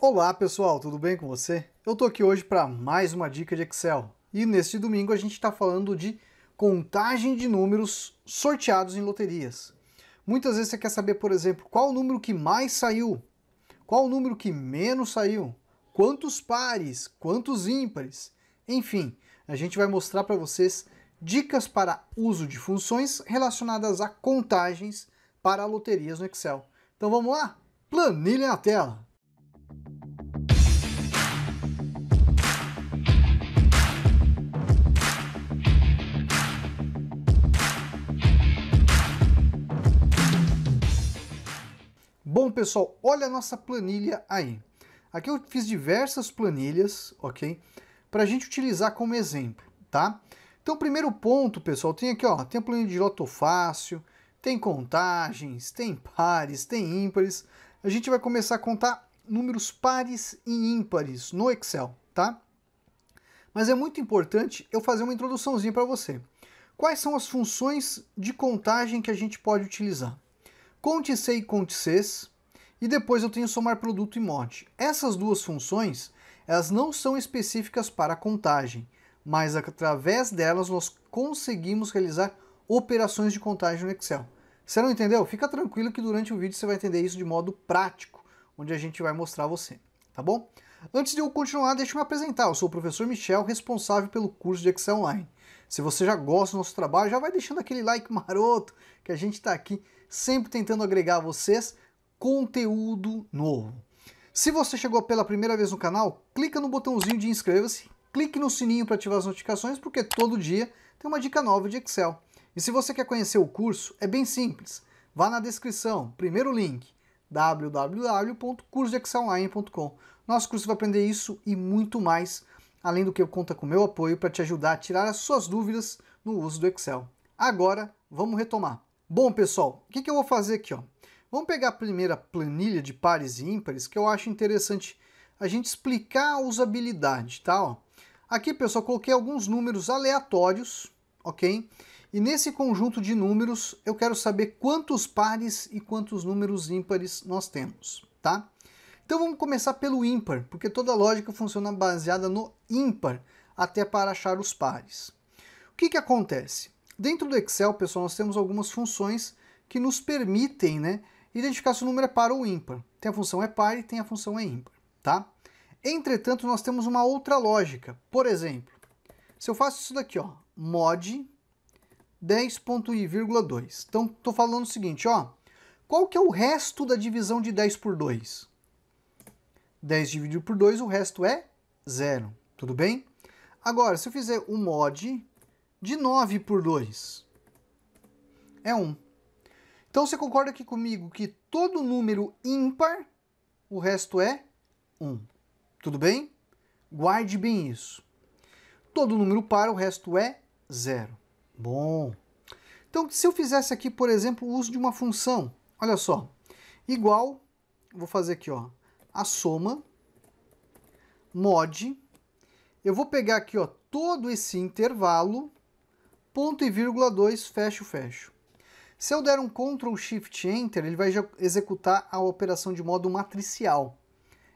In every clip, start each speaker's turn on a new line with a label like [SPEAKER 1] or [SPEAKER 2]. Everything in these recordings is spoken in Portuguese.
[SPEAKER 1] Olá pessoal, tudo bem com você? Eu tô aqui hoje para mais uma dica de Excel. E neste domingo a gente está falando de contagem de números sorteados em loterias. Muitas vezes você quer saber, por exemplo, qual o número que mais saiu, qual o número que menos saiu, quantos pares, quantos ímpares. Enfim, a gente vai mostrar para vocês dicas para uso de funções relacionadas a contagens para loterias no Excel. Então vamos lá? Planilha na tela! Bom, pessoal, olha a nossa planilha aí. Aqui eu fiz diversas planilhas, ok? Para a gente utilizar como exemplo, tá? Então, primeiro ponto, pessoal, tem aqui, ó, tem a planilha de Loto Fácil, tem contagens, tem pares, tem ímpares. A gente vai começar a contar números pares e ímpares no Excel, tá? Mas é muito importante eu fazer uma introduçãozinha para você. Quais são as funções de contagem que a gente pode utilizar? Conte C e conte Cs, e depois eu tenho somar produto e mod. Essas duas funções, elas não são específicas para a contagem, mas através delas nós conseguimos realizar operações de contagem no Excel. Você não entendeu? Fica tranquilo que durante o vídeo você vai entender isso de modo prático, onde a gente vai mostrar a você, tá bom? Antes de eu continuar, deixa eu me apresentar. Eu sou o professor Michel, responsável pelo curso de Excel Online. Se você já gosta do nosso trabalho, já vai deixando aquele like maroto, que a gente está aqui sempre tentando agregar a vocês conteúdo novo. Se você chegou pela primeira vez no canal, clica no botãozinho de inscreva-se, clique no sininho para ativar as notificações, porque todo dia tem uma dica nova de Excel. E se você quer conhecer o curso, é bem simples. Vá na descrição, primeiro link, www.cursodeexcelonline.com. Nosso curso vai aprender isso e muito mais, além do que conta com o meu apoio para te ajudar a tirar as suas dúvidas no uso do Excel. Agora, vamos retomar. Bom, pessoal, o que eu vou fazer aqui, ó? Vamos pegar a primeira planilha de pares e ímpares, que eu acho interessante a gente explicar a usabilidade, tá? Ó, aqui, pessoal, coloquei alguns números aleatórios, ok? E nesse conjunto de números, eu quero saber quantos pares e quantos números ímpares nós temos, tá? Então vamos começar pelo ímpar, porque toda lógica funciona baseada no ímpar, até para achar os pares. O que acontece? Dentro do Excel, pessoal, nós temos algumas funções que nos permitem, né, identificar se o número é par ou ímpar. Tem a função é par e tem a função é ímpar, tá? Entretanto, nós temos uma outra lógica. Por exemplo, se eu faço isso daqui, ó, mod 10.i,2. Então, estou falando o seguinte, ó, qual que é o resto da divisão de 10 por 2? 10 dividido por 2, o resto é 0, tudo bem? Agora, se eu fizer o mod de 9 por 2, é 1. Então você concorda aqui comigo que todo número ímpar, o resto é 1. Tudo bem? Guarde bem isso. Todo número par, o resto é 0. Bom. Então, se eu fizesse aqui, por exemplo, o uso de uma função, olha só, igual, vou fazer aqui, ó, a soma, mod, eu vou pegar aqui, ó, todo esse intervalo, ponto e vírgula 2, fecho, fecho. Se eu der um Ctrl Shift Enter, ele vai executar a operação de modo matricial.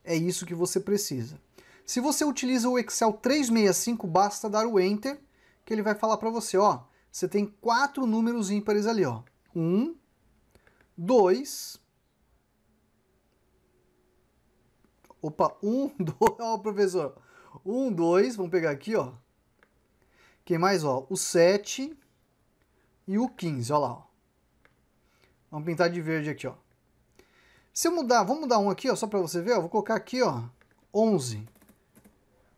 [SPEAKER 1] É isso que você precisa. Se você utiliza o Excel 365, basta dar o Enter, que ele vai falar para você, ó, você tem 4 números ímpares ali, ó. 1, 2, opa, 1, 2, ó, professor. 1, 2, vamos pegar aqui, ó. Quem mais, ó? O 7 e o 15, ó lá, ó. Vamos pintar de verde aqui, ó. Se eu mudar, vamos mudar um aqui, ó, só para você ver, ó. Vou colocar aqui, ó, 11.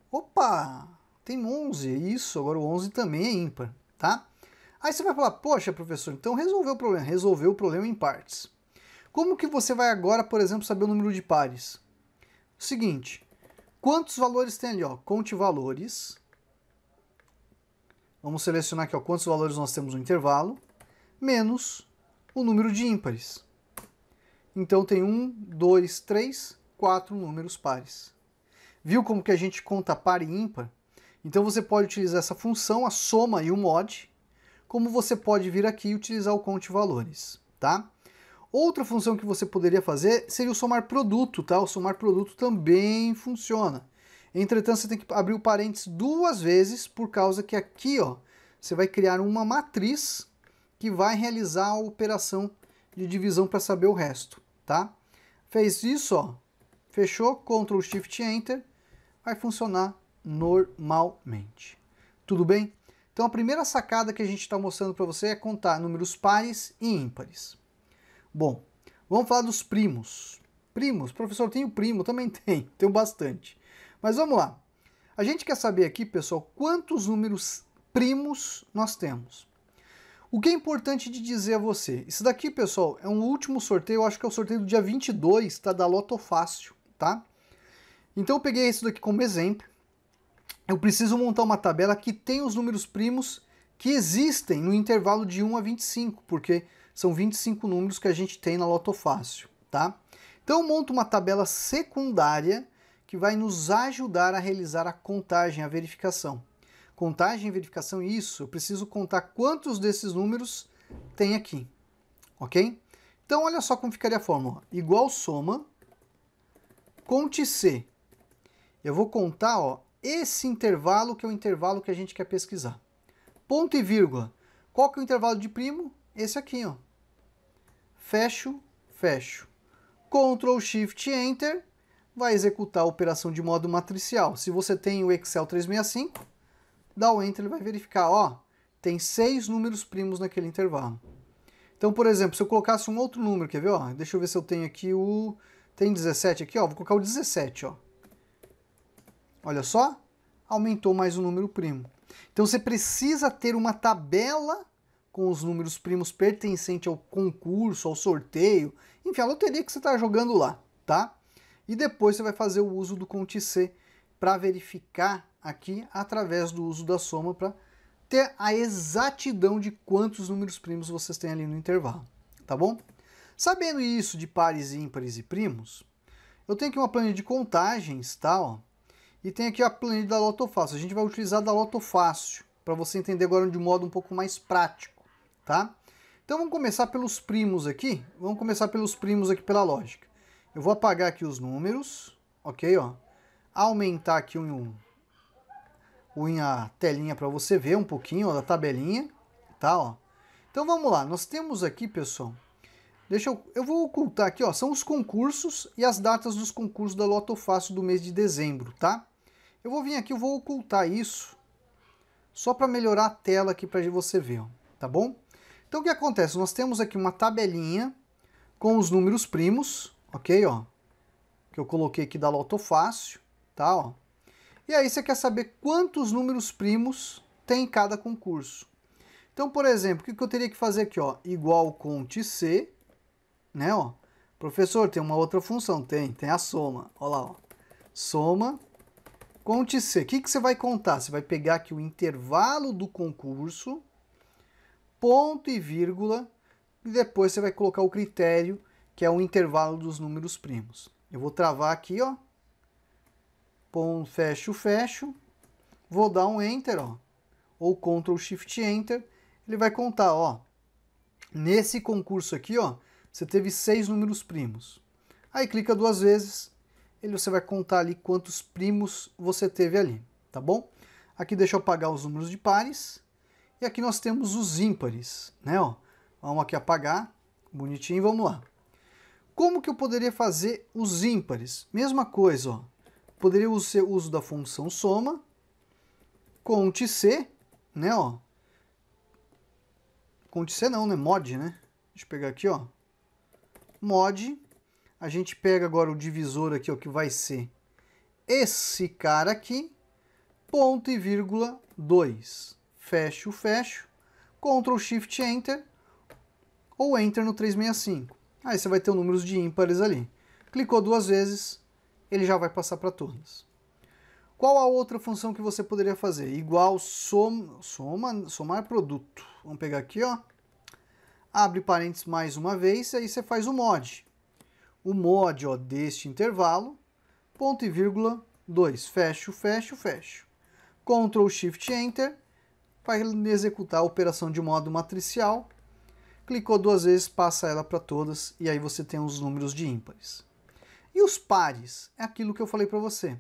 [SPEAKER 1] Opa, tem 11, isso, agora o 11 também é ímpar, tá? Aí você vai falar, poxa, professor, então resolveu o problema. Resolveu o problema em partes. Como que você vai agora, por exemplo, saber o número de pares? Seguinte, quantos valores tem ali, ó? Conte valores. Vamos selecionar aqui, ó, quantos valores nós temos no intervalo, menos o número de ímpares. Então tem 1, 2, 3, 4 números pares. Viu como que a gente conta par e ímpar? Então você pode utilizar essa função, a soma e o mod, como você pode vir aqui e utilizar o conte valores, tá? Outra função que você poderia fazer seria o somar produto, tá? O somar produto também funciona. Entretanto, você tem que abrir o parênteses 2 vezes, por causa que aqui, ó, você vai criar uma matriz que vai realizar a operação de divisão para saber o resto, tá? Fez isso, ó, fechou, Ctrl Shift Enter, vai funcionar normalmente. Tudo bem? Então a primeira sacada que a gente está mostrando para você é contar números pares e ímpares. Bom, vamos falar dos primos. Primos, professor, tenho primo? Também tenho bastante. Mas vamos lá. A gente quer saber aqui, pessoal, quantos números primos nós temos. O que é importante de dizer a você? Isso daqui, pessoal, é um último sorteio, eu acho que é o sorteio do dia 22, tá? Da Loto Fácil, tá? Então eu peguei isso daqui como exemplo. Eu preciso montar uma tabela que tem os números primos que existem no intervalo de 1 a 25, porque são 25 números que a gente tem na Loto Fácil, tá? Então eu monto uma tabela secundária que vai nos ajudar a realizar a contagem, a verificação. Contagem e verificação, isso, eu preciso contar quantos desses números tem aqui, ok? Então olha só como ficaria a fórmula. Igual soma, conte C. Eu vou contar, ó, esse intervalo que é o intervalo que a gente quer pesquisar. Ponto e vírgula. Qual que é o intervalo de primo? Esse aqui, ó. Fecho, fecho. Ctrl Shift Enter vai executar a operação de modo matricial. Se você tem o Excel 365, dá o Enter, ele vai verificar, ó, tem 6 números primos naquele intervalo. Então, por exemplo, se eu colocasse um outro número, quer ver, ó? Deixa eu ver se eu tenho aqui o... Tem 17 aqui, ó, vou colocar o 17, ó. Olha só, aumentou mais um número primo. Então você precisa ter uma tabela com os números primos pertencente ao concurso, ao sorteio, enfim, a loteria que você está jogando lá, tá? E depois você vai fazer o uso do Conte C para verificar aqui através do uso da soma para ter a exatidão de quantos números primos vocês têm ali no intervalo, tá bom? Sabendo isso de pares, ímpares e primos, eu tenho aqui uma planilha de contagens, tá? Ó, e tem aqui a planilha da Loto Fácil. A gente vai utilizar da Loto Fácil, para você entender agora de um modo um pouco mais prático, tá? Então vamos começar pelos primos aqui. Vamos começar pelos primos aqui pela lógica. Eu vou apagar aqui os números, ok? Ó, aumentar aqui a telinha para você ver um pouquinho, ó, da tabelinha, tá? Ó. Então vamos lá, nós temos aqui, pessoal, eu vou ocultar aqui, ó, são os concursos e as datas dos concursos da Loto Fácil do mês de dezembro, tá? Eu vou vir aqui, eu vou ocultar isso, só para melhorar a tela aqui para você ver, ó, tá bom? Então o que acontece? Nós temos aqui uma tabelinha com os números primos, ok, ó, que eu coloquei aqui da Loto Fácil, tá, ó. E aí você quer saber quantos números primos tem em cada concurso. Então, por exemplo, o que eu teria que fazer aqui, ó, igual Conte C, né, ó. Professor, tem uma outra função, tem a soma, ó lá, ó. Soma, Conte C. O que você vai contar? Você vai pegar aqui o intervalo do concurso, ponto e vírgula, e depois você vai colocar o critério, que é o intervalo dos números primos. Eu vou travar aqui, ó. Fecho, fecho. Vou dar um Enter, ó. Ou Ctrl Shift Enter. Ele vai contar, ó. Nesse concurso aqui, ó, você teve 6 números primos. Aí clica 2 vezes. Você vai contar ali quantos primos você teve ali, tá bom? Aqui deixa eu apagar os números de pares. E aqui nós temos os ímpares, né, ó. Vamos aqui apagar. Bonitinho, vamos lá. Como que eu poderia fazer os ímpares? Mesma coisa, ó. Poderia ser o uso da função soma, Conte C, né, ó. Conte C não, né, mod, né. Deixa eu pegar aqui, ó. Mod. A gente pega agora o divisor aqui, ó, que vai ser esse cara aqui, ponto e vírgula 2. Fecho, fecho. Ctrl Shift Enter ou Enter no 365. Aí você vai ter o número de ímpares ali. Clicou 2 vezes, ele já vai passar para todas. Qual a outra função que você poderia fazer? Igual somar produto. Vamos pegar aqui, ó. Abre parênteses mais uma vez, e aí você faz o mod. O mod, ó, deste intervalo, ponto e vírgula 2. Fecho, fecho, fecho. Ctrl Shift Enter, vai executar a operação de modo matricial. Clicou duas vezes, passa ela para todas e aí você tem os números de ímpares. E os pares? É aquilo que eu falei para você.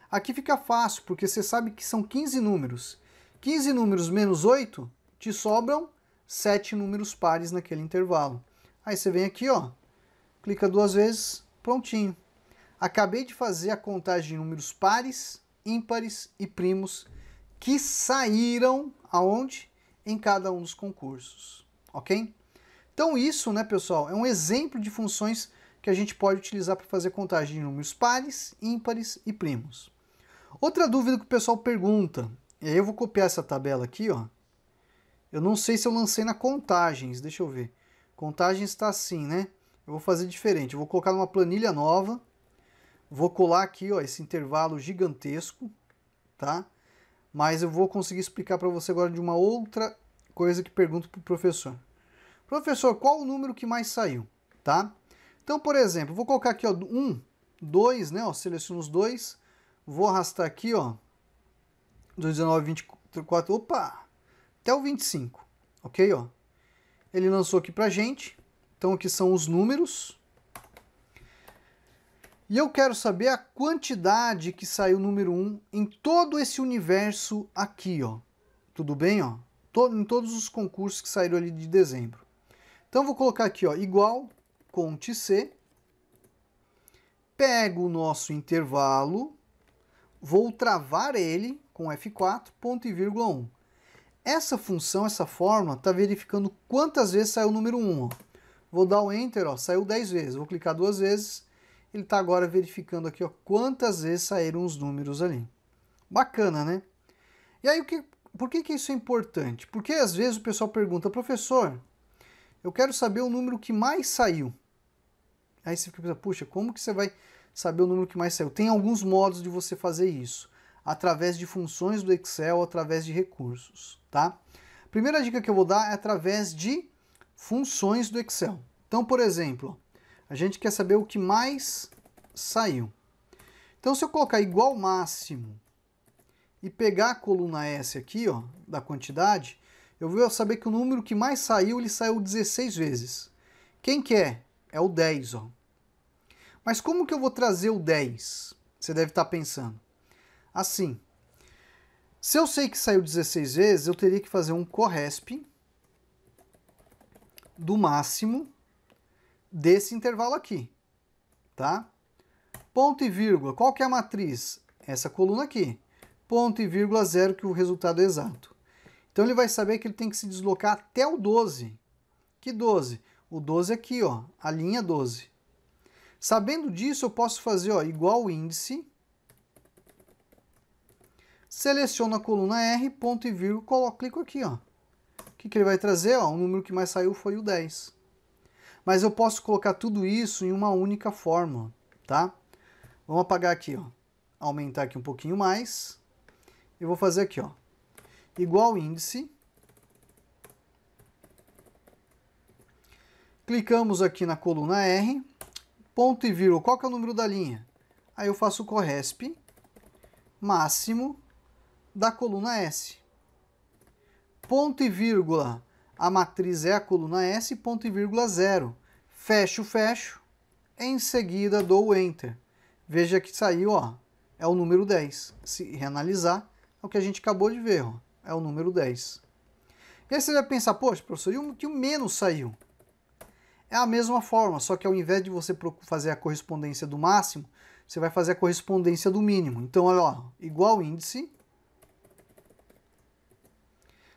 [SPEAKER 1] Aqui fica fácil, porque você sabe que são 15 números. 15 números menos 8, te sobram 7 números pares naquele intervalo. Aí você vem aqui, ó, clica duas vezes, prontinho. Acabei de fazer a contagem de números pares, ímpares e primos que saíram aonde? Em cada um dos concursos, ok? Então isso, né, pessoal, é um exemplo de funções que a gente pode utilizar para fazer contagem de números pares, ímpares e primos. Outra dúvida que o pessoal pergunta, e aí eu vou copiar essa tabela aqui, ó. Eu não sei se eu lancei na contagens, deixa eu ver. Contagens está assim, né? Eu vou fazer diferente, eu vou colocar numa planilha nova, vou colar aqui, ó, esse intervalo gigantesco, tá? Mas eu vou conseguir explicar para você agora de uma outra coisa que pergunto para o professor. Professor, qual o número que mais saiu, tá? Então, por exemplo, vou colocar aqui, ó, 1, 2, né, ó, seleciono os dois, vou arrastar aqui, ó, 2, 19, 24, opa, até o 25, ok, ó? Ele lançou aqui pra gente, então aqui são os números. E eu quero saber a quantidade que saiu o número 1 em todo esse universo aqui, ó. Tudo bem, ó? Em todos os concursos que saíram ali de dezembro. Então vou colocar aqui, ó, igual, conte C. Pego o nosso intervalo, vou travar ele com F4, ponto e vírgula 1. Essa função, essa fórmula, está verificando quantas vezes saiu o número 1. Ó. Vou dar o Enter, ó, saiu 10 vezes. Vou clicar duas vezes. Ele está agora verificando aqui, ó, quantas vezes saíram os números ali. Bacana, né? E aí, por que isso é importante? Porque às vezes o pessoal pergunta, professor, eu quero saber o número que mais saiu. Aí você fica pensando, puxa, como que você vai saber o número que mais saiu? Tem alguns modos de você fazer isso. Através de funções do Excel, através de recursos, tá? Primeira dica que eu vou dar é através de funções do Excel. Então, por exemplo, a gente quer saber o que mais saiu. Então, se eu colocar igual máximo e pegar a coluna S aqui, ó, da quantidade, eu vou saber que o número que mais saiu, ele saiu 16 vezes. Quem que é? É o 10, ó. Mas como que eu vou trazer o 10? Você deve estar pensando. Assim, se eu sei que saiu 16 vezes, eu teria que fazer um corresp do máximo desse intervalo aqui, tá? Ponto e vírgula, qual que é a matriz? Essa coluna aqui. Ponto e vírgula 0, que é o resultado é exato. Então ele vai saber que ele tem que se deslocar até o 12. Que 12? O 12 aqui, ó, a linha 12. Sabendo disso, eu posso fazer, ó, igual índice, seleciono a coluna R, ponto e vírgula, clico aqui, ó. O que ele vai trazer? Ó, o número que mais saiu foi o 10. Mas eu posso colocar tudo isso em uma única fórmula, tá? Vamos apagar aqui, ó. Aumentar aqui um pouquinho mais. Eu vou fazer aqui, ó. Igual índice. Clicamos aqui na coluna R. Ponto e vírgula, qual que é o número da linha? Aí eu faço o corresp máximo da coluna S. Ponto e vírgula, a matriz é a coluna S, ponto e vírgula 0. Fecho, fecho, em seguida dou o Enter. Veja que saiu, ó, é o número 10. Se reanalisar, é o que a gente acabou de ver, ó, é o número 10. E aí você vai pensar, poxa, professor, e o que o menos saiu? É a mesma forma, só que ao invés de você fazer a correspondência do máximo, você vai fazer a correspondência do mínimo. Então, olha lá, igual índice.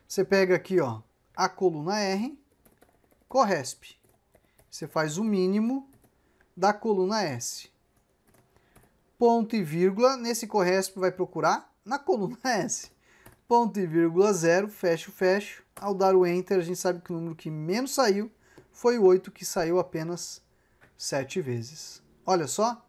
[SPEAKER 1] Você pega aqui, ó, a coluna R, corresp. Você faz o mínimo da coluna S. Ponto e vírgula, nesse corresp vai procurar na coluna S. Ponto e vírgula 0, fecho, fecho. Ao dar o Enter, a gente sabe que o número que menos saiu foi o 8, que saiu apenas 7 vezes. Olha só.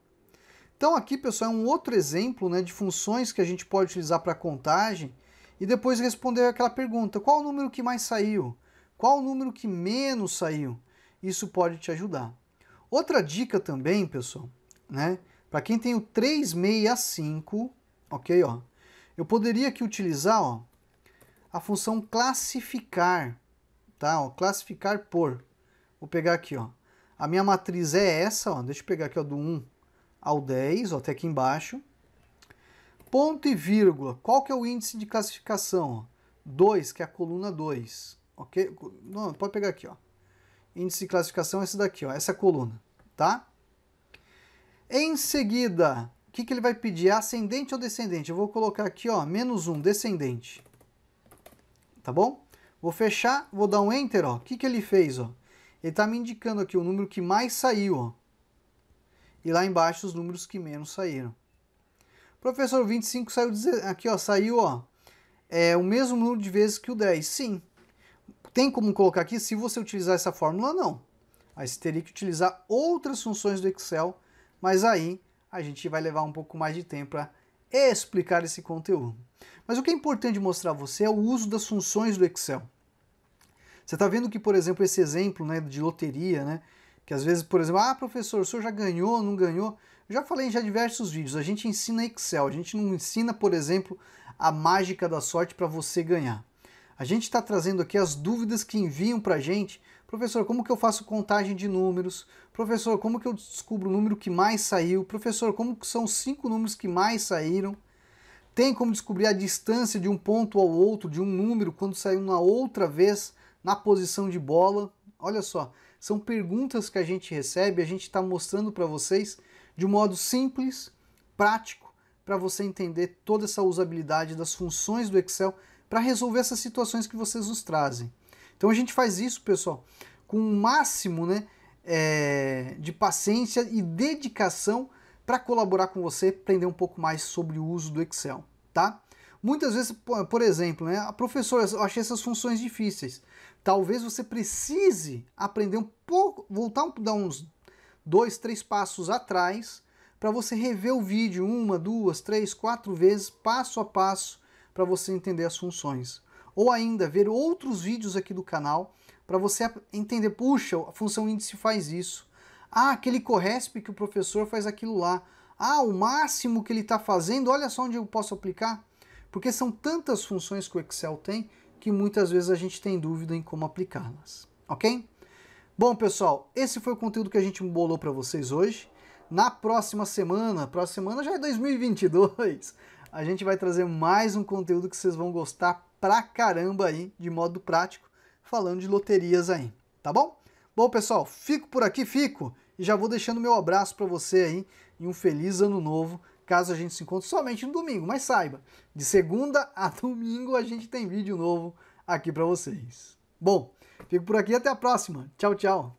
[SPEAKER 1] Então aqui, pessoal, é um outro exemplo, né, de funções que a gente pode utilizar para contagem e depois responder aquela pergunta, qual o número que mais saiu? Qual o número que menos saiu? Isso pode te ajudar. Outra dica também, pessoal, né, para quem tem o 365, ok, ó, eu poderia aqui utilizar, ó, a função classificar, tá? Ó, classificar por. Vou pegar aqui, ó. A minha matriz é essa, ó. Deixa eu pegar aqui, ó, do 1 ao 10, ó, até aqui embaixo. Ponto e vírgula. Qual que é o índice de classificação? 2, que é a coluna 2. Ok? Não, pode pegar aqui, ó. Índice de classificação é esse daqui, ó. Essa coluna, tá? Em seguida, o que ele vai pedir? Ascendente ou descendente? Eu vou colocar aqui, ó, -1, descendente. Tá bom? Vou fechar, vou dar um Enter, ó. O que ele fez, ó? Ele tá me indicando aqui o número que mais saiu, ó. E lá embaixo os números que menos saíram. Professor, 25 saiu, aqui, ó, saiu, ó, o mesmo número de vezes que o 10. Sim. Tem como colocar aqui se você utilizar essa fórmula? Não. Aí você teria que utilizar outras funções do Excel, mas aí a gente vai levar um pouco mais de tempo para explicar esse conteúdo. Mas o que é importante mostrar a você é o uso das funções do Excel. Você está vendo que, por exemplo, esse exemplo, né, de loteria, né, que às vezes, por exemplo, professor, o senhor já ganhou, não ganhou? Eu já falei em diversos vídeos, a gente ensina Excel, a gente não ensina, por exemplo, a mágica da sorte para você ganhar. A gente está trazendo aqui as dúvidas que enviam para a gente. Professor, como que eu faço contagem de números? Professor, como que eu descubro o número que mais saiu? Professor, como que são os 5 números que mais saíram? Tem como descobrir a distância de um ponto ao outro, de um número, quando saiu na outra vez, na posição de bola? Olha só, são perguntas que a gente recebe, a gente está mostrando para vocês de um modo simples, prático, para você entender toda essa usabilidade das funções do Excel para resolver essas situações que vocês nos trazem. Então a gente faz isso, pessoal, com o máximo, né, de paciência e dedicação para colaborar com você, aprender um pouco mais sobre o uso do Excel, tá? Muitas vezes, por exemplo, né, professor, eu achei essas funções difíceis. Talvez você precise aprender um pouco, dar uns 2, 3 passos atrás para você rever o vídeo 1, 2, 3, 4 vezes, passo a passo, para você entender as funções. Ou ainda, ver outros vídeos aqui do canal para você entender, puxa, a função índice faz isso. Aquele corresp que o professor faz aquilo lá. O máximo que ele está fazendo, olha só onde eu posso aplicar. Porque são tantas funções que o Excel tem que muitas vezes a gente tem dúvida em como aplicá-las. Ok? Bom, pessoal, esse foi o conteúdo que a gente bolou para vocês hoje. Na próxima semana já é 2022, a gente vai trazer mais um conteúdo que vocês vão gostar pra caramba aí, de modo prático, falando de loterias aí, tá bom? Bom, pessoal, fico por aqui, e já vou deixando meu abraço para você aí, e um feliz ano novo, caso a gente se encontre somente no domingo, mas saiba, de segunda a domingo a gente tem vídeo novo aqui para vocês. Bom, fico por aqui, até a próxima, tchau, tchau!